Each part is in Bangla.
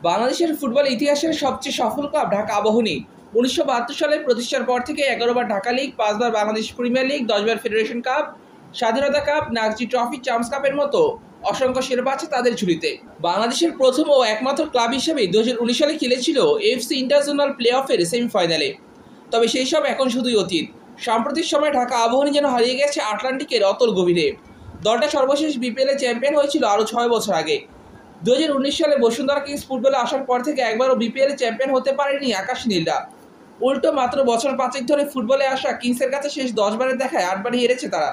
বাংলাদেশের ফুটবল ইতিহাসের সবচেয়ে সফল ক্লাব ঢাকা আবাহনী। ১৯৭২ সালে প্রতিষ্ঠার পর থেকে ১১বার ঢাকা লিগ, ৫বার বাংলাদেশ প্রিমিয়ার লিগ, ১০বার federation cup, Swadhinata cup, Nagjee trophy, চামস কাপের মতো অসংখ্য শিরোপা আছে তাদের ঝুলিতে। বাংলাদেশের প্রথম ও একমাত্র ক্লাব হিসেবে ২০১৯ সালে খেলেছিল এএফসি ইন্টারজোনাল প্লে অফের সেমিফাইনালে। তবে সেই সব এখন শুধুই অতীত। সাম্প্রতিক সময়ে ঢাকা আবাহনী যেন হারিয়ে গেছে আটলান্টিকের অতল গভীরে। দলটা সর্বশেষ বিপিএলে চ্যাম্পিয়ন হয়েছিল আরও ৬ বছর আগে। ২০১৯ সালে বসুন্ধরা কিংস ফুটবলে আসার পর থেকে একবারও বিপিএলে চ্যাম্পিয়ন হতে পারেনি আকাশ নীলরা। উল্টো মাত্র বছর ৫ ধরে ফুটবলে আসা কিংসের কাছে শেষ ১০ বারের দেখায় ৮ বারই হেরেছে তারা।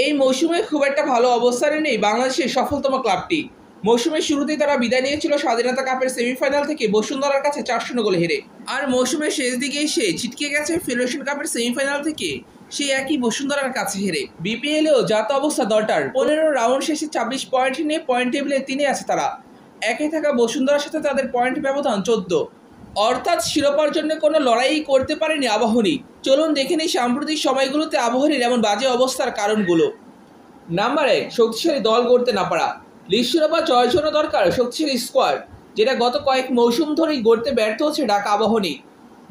এই মৌসুমে খুব একটা ভালো অবস্থানে নেই বাংলাদেশের সফলতম ক্লাবটি। মৌসুমের শুরুতেই তারা বিদায় নিয়েছিল স্বাধীনতা কাপের সেমিফাইনাল থেকে বসুন্ধরার কাছে ৪-০ গোলে হেরে। আর মৌসুমের শেষ দিকে এসে ছিটকে গেছে ফেডারেশন কাপের সেমিফাইনাল থেকে সেই একই বসুন্ধরার কাছে হেরে। বিপিএলেও জাত অবস্থা দলটার। ১৫ রাউন্ড শেষে ২৬ পয়েন্ট নিয়ে পয়েন্ট টেবিলে ৩-এ আছে তারা। একে থাকা বসুন্ধরার সাথে তাদের পয়েন্ট ব্যবধান ১৪। অর্থাৎ শিরোপার জন্য কোনো লড়াই করতে পারেনি আবাহনী। চলুন দেখে নিই সাম্প্রতিক সময়গুলোতে আবাহনীর এমন বাজে অবস্থার কারণগুলো। নাম্বার ১, শক্তিশালী দল গড়তে না পারা। লিগ শিরোপা জয়ের জন্য দরকার শক্তিশালী স্কোয়াড, যেটা গত কয়েক মৌসুম ধরেই গড়তে ব্যর্থ হচ্ছে ঢাকা আবাহনী।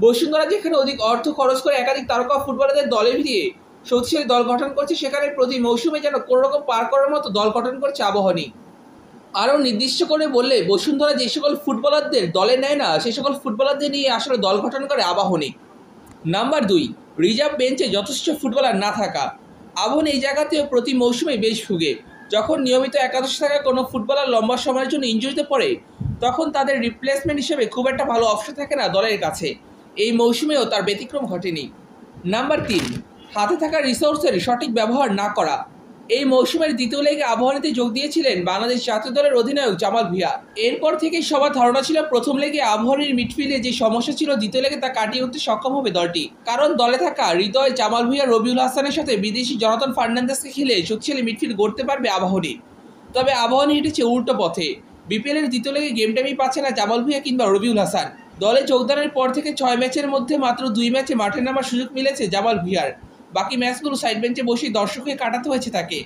বসুন্ধরা যেখানে অধিক অর্থ খরচ করে একাধিক তারকা ফুটবলারদের দলে ভিড়িয়ে শক্তিশালী দল গঠন করছে, সেখানে প্রতি মৌসুমে যেন কোনোরকম পার করার মতো দল গঠন করছে আবাহনী। আরও নির্দিষ্ট করে বললে, বসুন্ধরা যে সকল ফুটবলারদের দলে নেয় না, সে সকল ফুটবলারদের নিয়ে আসলে দল গঠন করে আবাহনী। নাম্বার ২, রিজার্ভ বেঞ্চে যথেষ্ট ফুটবলার না থাকা। আবাহনী এই জায়গাতেও প্রতি মৌসুমে বেশ ভুগে। যখন নিয়মিত একাদশে থাকা কোনো ফুটবলার লম্বা সময়ের জন্য ইনজুরিতে পড়ে, তখন তাদের রিপ্লেসমেন্ট হিসেবে খুব একটা ভালো অপশন থাকে না দলের কাছে। এই মৌসুমেও তার ব্যতিক্রম ঘটেনি। নাম্বার ৩, হাতে থাকা রিসোর্সের সঠিক ব্যবহার না করা। এই মৌসুমের দ্বিতীয় লেগে আবাহনীতে যোগ দিয়েছিলেন বাংলাদেশ জাতীয় দলের অধিনায়ক জামাল ভুঁইয়া। এরপর থেকেই সবার ধারণা ছিল প্রথম লেগে আবাহনীর মিডফিল্ডে যে সমস্যা ছিল, দ্বিতীয় লেগে তা কাটিয়ে উঠতে সক্ষম হবে দলটি। কারণ দলে থাকা হৃদয়, জামাল ভুঁইয়া, রবিউল হাসানের সাথে বিদেশি জনাতন ফার্নান্দেজকে খেলে শক্তিশালী মিডফিল্ড গড়তে পারবে আবাহনী। তবে আবাহনী হেঁটেছে উল্টো পথে। বিপিএলের দ্বিতীয় লেগে গেম টাইমই পাচ্ছে না জামাল ভুঁইয়া কিংবা রবিউল হাসান। দলে যোগদানের পর থেকে ৬ ম্যাচের মধ্যে মাত্র ২ ম্যাচে মাঠে নামার সুযোগ মিলেছে জামাল ভুঁইয়ার। বাকি ম্যাচগুলো সাইড বেঞ্চে বসেই দর্শক হয়ে কাটাতে হয়েছে তাকে।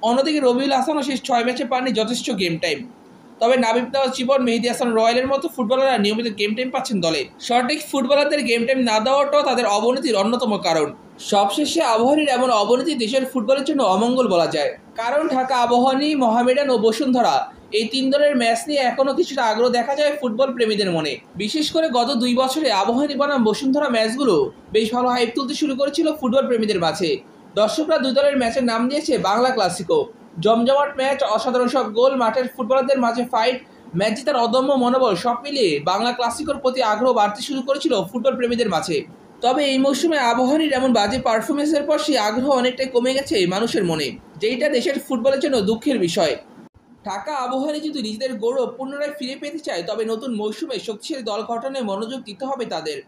অন্যদিকে রবিউল হাসানও শেষ ৬ ম্যাচে পাননি যথেষ্ট গেম টাইম। তবে নাবিব নওয়াজ জীবন, মেহেদী হাসান রয়্যালের মতো ফুটবলাররা নিয়মিত গেম টাইম পাচ্ছেন দলে। সঠিক ফুটবলারদের গেম টাইম না দেওয়াটাও তাদের অবনতির অন্যতম কারণ। সবশেষে আবাহনীর এমন অবনতি দেশের ফুটবলের জন্য অমঙ্গল বলা যায়। কারণ ঢাকা আবাহনী, মোহামেডান ও বসুন্ধরা এই ৩ দলের ম্যাচ নিয়ে এখনও কিছুটা আগ্রহ দেখা যায় ফুটবল প্রেমীদের মনে। বিশেষ করে গত ২ বছরে আবাহনী বনাম বসুন্ধরা ম্যাচগুলো বেশ ভালো হাইপ তুলতে শুরু করেছিল ফুটবল প্রেমীদের মাঝে। দর্শকরা ২ দলের ম্যাচের নাম দিয়েছে বাংলা ক্লাসিকো। জমজমাট ম্যাচ, অসাধারণ সব গোল, মাঠের ফুটবলারদের মাঝে ফাইট, ম্যাচ জেতার অদম্য মনোবল সব মিলিয়ে বাংলা ক্লাসিকোর প্রতি আগ্রহ বাড়তে শুরু করেছিল ফুটবল প্রেমীদের মাঝে। তবে এই মৌসুমে আবাহনীর এমন বাজে পারফরমেন্সের পর সেই আগ্রহ অনেকটাই কমে গেছে মানুষের মনে, যেইটা দেশের ফুটবলের জন্য দুঃখের বিষয়। ঢাকা আবাহনী যদি নিজেদের গৌরব পুনরায় ফিরে পেতে চায়, তবে নতুন মৌসুমে শক্তিশালী দল গঠনে মনোযোগ দিতে হবে তাদের।